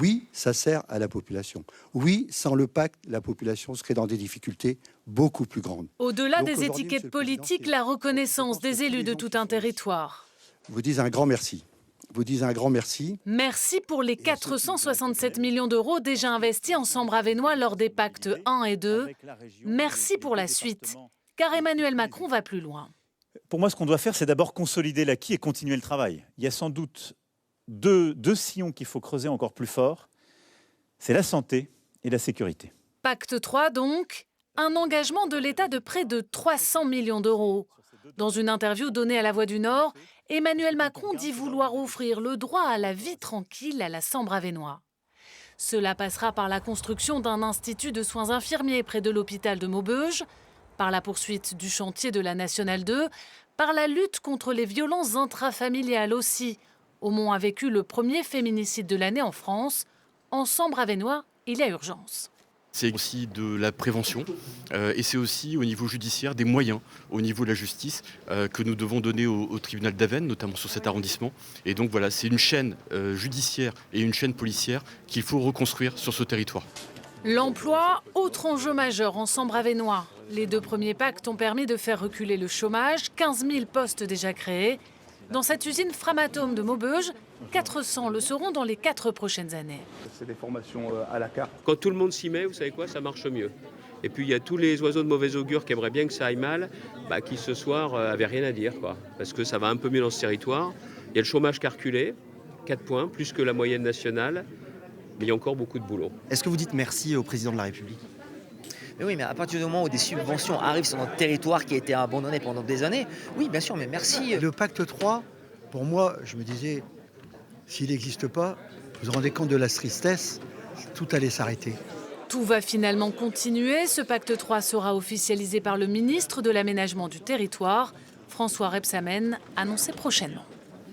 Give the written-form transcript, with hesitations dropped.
Oui, ça sert à la population. Oui, sans le pacte, la population serait dans des difficultés beaucoup plus grandes. Au-delà Donc des aujourd'hui, étiquettes Monsieur le Président, politiques, c'est- la je reconnaissance pense que des tous élus les de gens tout qui un sont ici territoire. vous disent un grand merci. Vous disent un grand merci. Merci pour les 467 millions d'euros déjà investis en Sambre-Avesnois lors des pactes 1 et 2. Merci pour la suite, car Emmanuel Macron va plus loin. Pour moi, ce qu'on doit faire, c'est d'abord consolider l'acquis et continuer le travail. Il y a sans doute deux sillons qu'il faut creuser encore plus fort. C'est la santé et la sécurité. Pacte 3 donc, un engagement de l'État de près de 300 millions d'euros. Dans une interview donnée à La Voix du Nord, Emmanuel Macron dit vouloir offrir le droit à la vie tranquille à la Sambre-Avesnois. Cela passera par la construction d'un institut de soins infirmiers près de l'hôpital de Maubeuge, par la poursuite du chantier de la Nationale 2, par la lutte contre les violences intrafamiliales aussi. Aumont a vécu le premier féminicide de l'année en France. En Sambre-Avesnois, il y a urgence. C'est aussi de la prévention et c'est aussi au niveau judiciaire des moyens, au niveau de la justice, que nous devons donner au tribunal d'Avesnes, notamment sur cet arrondissement. Et donc voilà, c'est une chaîne judiciaire et une chaîne policière qu'il faut reconstruire sur ce territoire. L'emploi, autre enjeu majeur en Sambre-Avesnois. Les 2 premiers pactes ont permis de faire reculer le chômage, 15 000 postes déjà créés. Dans cette usine Framatome de Maubeuge, 400 le seront dans les 4 prochaines années. C'est des formations à la carte. Quand tout le monde s'y met, vous savez quoi, ça marche mieux. Et puis il y a tous les oiseaux de mauvais augure qui aimeraient bien que ça aille mal, qui ce soir avaient rien à dire, quoi. Parce que ça va un peu mieux dans ce territoire. Il y a le chômage calculé, 4 points, plus que la moyenne nationale, mais il y a encore beaucoup de boulot. Est-ce que vous dites merci au président de la République ? Mais oui, mais à partir du moment où des subventions arrivent sur notre territoire qui a été abandonné pendant des années, oui, bien sûr, mais merci. Le pacte 3, pour moi, je me disais, s'il n'existe pas, vous vous rendez compte de la tristesse, tout allait s'arrêter. Tout va finalement continuer. Ce pacte 3 sera officialisé par le ministre de l'Aménagement du Territoire, François Rebsamen, annoncé prochainement.